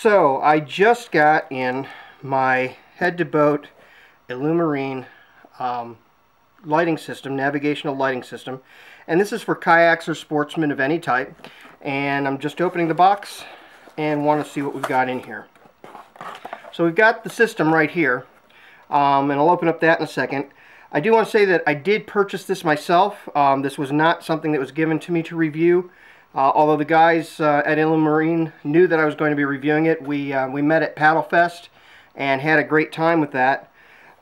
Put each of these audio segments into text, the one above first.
So I just got in my Head-to-Boat Illumarine lighting system, navigational lighting system, and this is for kayaks or sportsmen of any type. And I'm just opening the box and want to see what we've got in here. So we've got the system right here, and I'll open up that in a second. I do want to say that I did purchase this myself. This was not something that was given to me to review. Although the guys at Illumarine knew that I was going to be reviewing it, we met at Paddle Fest and had a great time with that.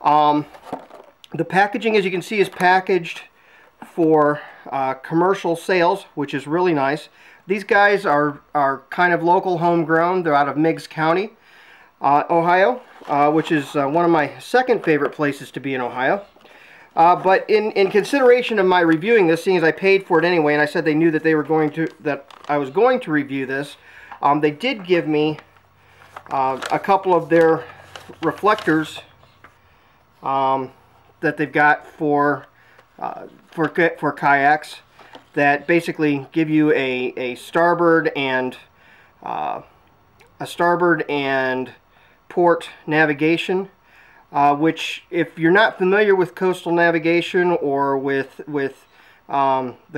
The packaging, as you can see, is packaged for commercial sales, which is really nice. These guys are kind of local, homegrown. They're out of Meigs County, Ohio, which is one of my second favorite places to be in Ohio. But in consideration of my reviewing this, seeing as I paid for it anyway, and I said they knew that I was going to review this, they did give me a couple of their reflectors that they've got for kayaks that basically give you a starboard and port navigation. Which, if you're not familiar with coastal navigation or with the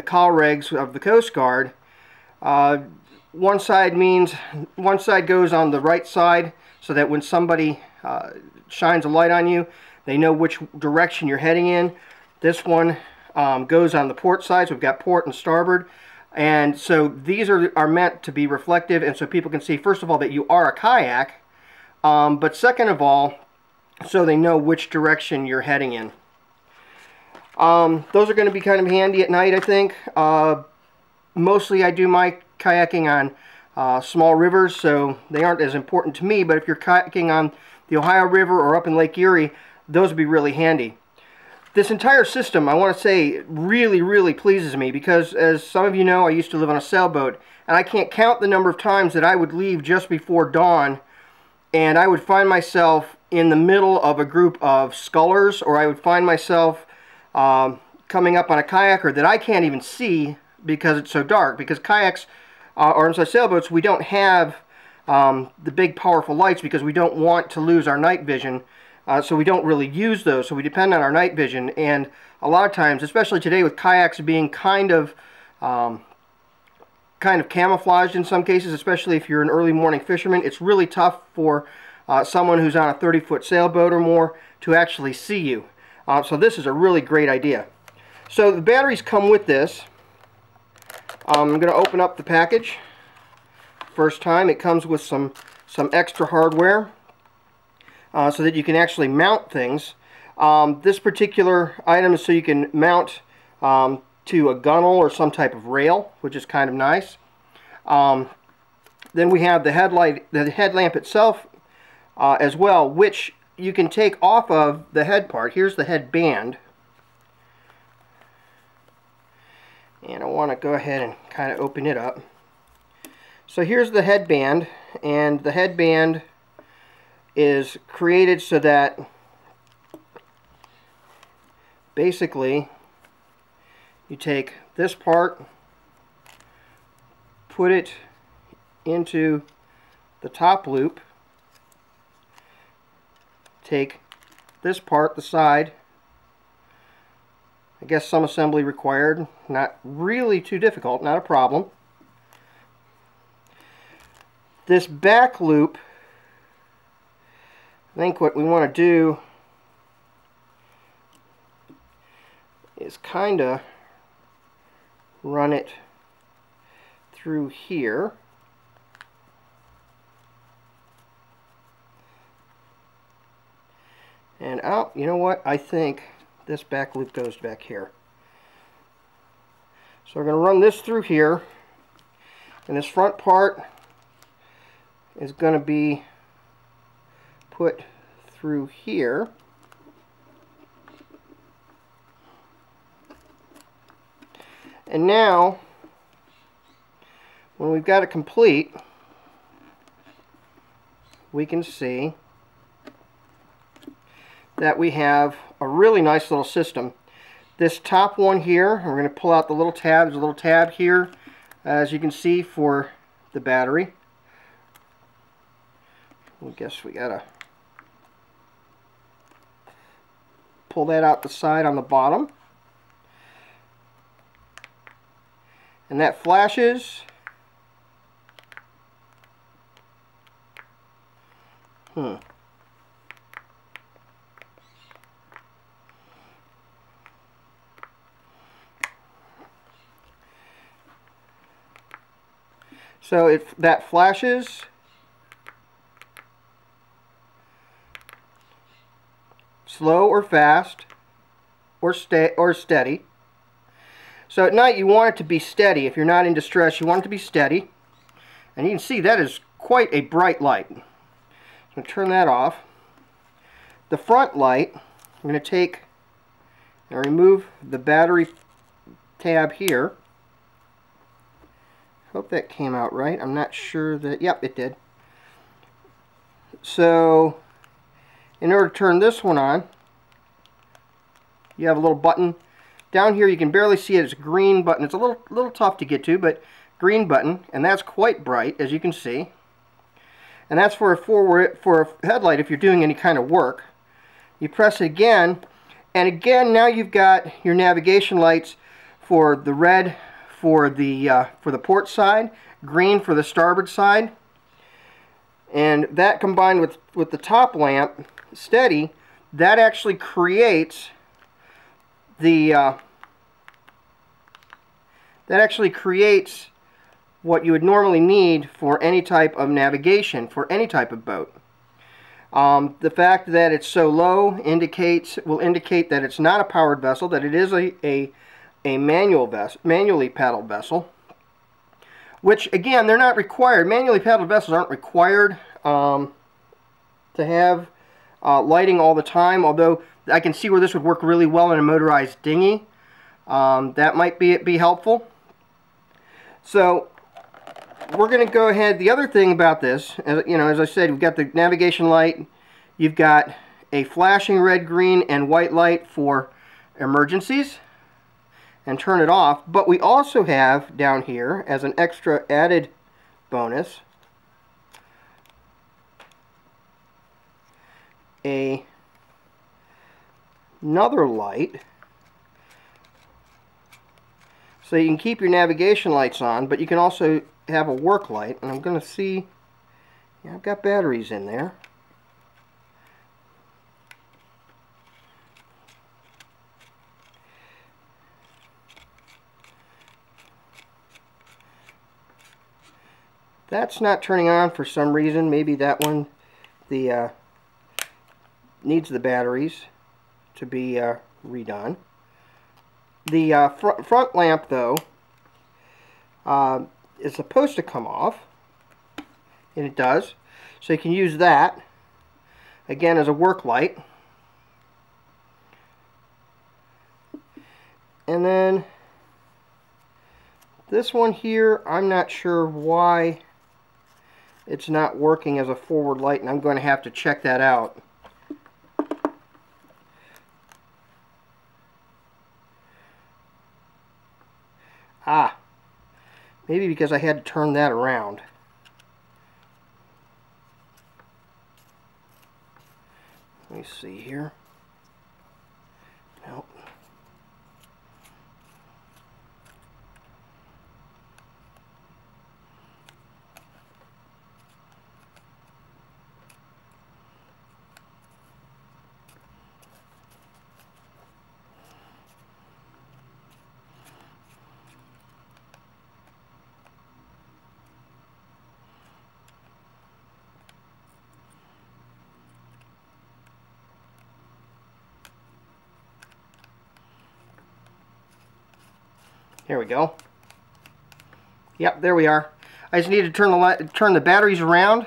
call regs of the Coast Guard, one side goes on the right side so that when somebody shines a light on you, they know which direction you're heading in. This one goes on the port side, so we've got port and starboard. And so these are meant to be reflective, and so people can see, first of all, that you are a kayak, but second of all, so they know which direction you're heading in. Those are going to be kind of handy at night, I think. Mostly I do my kayaking on small rivers, so they aren't as important to me, but if you're kayaking on the Ohio River or up in Lake Erie, those would be really handy. This entire system, I want to say, really pleases me because, as some of you know, I used to live on a sailboat, and I can't count the number of times that I would leave just before dawn, and I would find myself in the middle of a group of scullers, or I would find myself coming up on a kayaker that I can't even see because it's so dark. Because kayaks, or I'm sorry, sailboats, we don't have the big powerful lights because we don't want to lose our night vision, so we don't really use those, so we depend on our night vision. And a lot of times, especially today with kayaks being kind of camouflaged in some cases, especially if you're an early morning fisherman, it's really tough for someone who's on a 30-foot sailboat or more to actually see you. So this is a really great idea. So the batteries come with this. I'm going to open up the package. First time, it comes with some extra hardware so that you can actually mount things. This particular item is so you can mount to a gunnel or some type of rail, which is kind of nice. Then we have the headlamp itself as well, which you can take off of the head part. Here's the headband, and I want to go ahead and kind of open it up. So here's the headband, and the headband is created so that basically you take this part, put it into the top loop, take this part, the side, I guess some assembly required, not really too difficult, not a problem. This back loop, I think what we want to do is kind of run it through here. And out, you know what? I think this back loop goes back here. So we're going to run this through here, and this front part is going to be put through here. And now, when we've got it complete, we can see that we have a really nice little system. This top one here, we're going to pull out the little tab. There's a little tab here, as you can see, for the battery. I guess we gotta pull that out the side on the bottom. And that flashes. So if that flashes, slow or fast, or steady. So at night you want it to be steady. If you're not in distress, you want it to be steady. And you can see that is quite a bright light. So turn that off. The front light, I'm going to take and remove the battery tab here. Hope that came out right. I'm not sure that, yep, it did. So in order to turn this one on, you have a little button. Down here you can barely see it. It's a green button. It's a little tough to get to, but green button, and that's quite bright, as you can see. And that's for a headlight if you're doing any kind of work. You press it again, and again now you've got your navigation lights for the red for the port side, green for the starboard side, and that combined with the top lamp, steady, that actually creates what you would normally need for any type of navigation for any type of boat. The fact that it's so low will indicate that it's not a powered vessel, that it is a manually paddled vessel, which again, they're not required. Manually paddled vessels aren't required to have lighting all the time, although I can see where this would work really well in a motorized dinghy. That might be helpful. So we're going to go ahead. The other thing about this, as I said, we've got the navigation light, you've got a flashing red, green, and white light for emergencies, and turn it off. But we also have down here, as an extra added bonus, another light, so you can keep your navigation lights on, but you can also have a work light. And I'm going to see, yeah, I've got batteries in there. That's not turning on for some reason. Maybe that one needs the batteries to be redone. The front lamp, though, is supposed to come off, and it does. So you can use that, again, as a work light. And then this one here, I'm not sure why it's not working as a forward light, and I'm going to have to check that out. Ah, maybe because I had to turn that around. Let me see here. Nope. There we go. Yep, there we are. I just need to turn the batteries around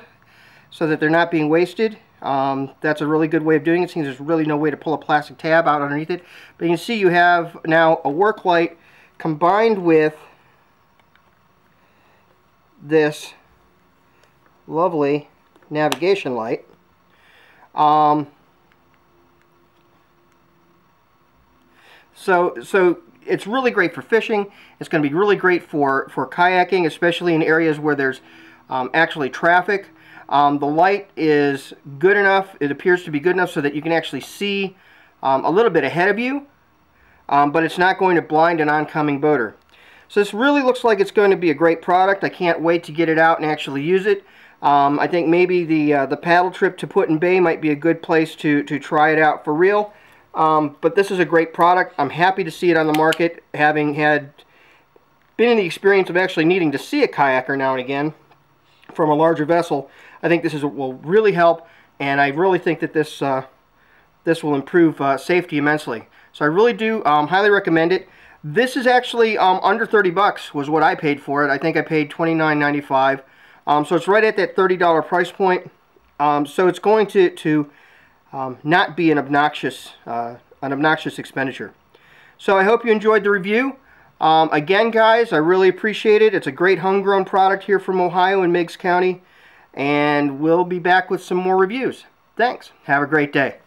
so that they're not being wasted. That's a really good way of doing it, since there's really no way to pull a plastic tab out underneath it. But you can see you have now a work light combined with this lovely navigation light. So it's really great for fishing. It's going to be really great for kayaking, especially in areas where there's actually traffic. The light is good enough, it appears to be good enough so that you can actually see a little bit ahead of you, but it's not going to blind an oncoming boater. So this really looks like it's going to be a great product. I can't wait to get it out and actually use it. I think maybe the paddle trip to Put-in-Bay might be a good place to try it out for real. But this is a great product. I'm happy to see it on the market, having been in the experience of actually needing to see a kayaker now and again from a larger vessel. I think this will really help, and I really think that this will improve safety immensely. So I really do highly recommend it. This is actually under 30 bucks was what I paid for it. I think I paid $29.95. So it's right at that $30 price point. So it's going to not be an obnoxious expenditure. So I hope you enjoyed the review. Again, guys, I really appreciate it. It's a great homegrown product here from Ohio in Meigs County, and we'll be back with some more reviews. Thanks. Have a great day.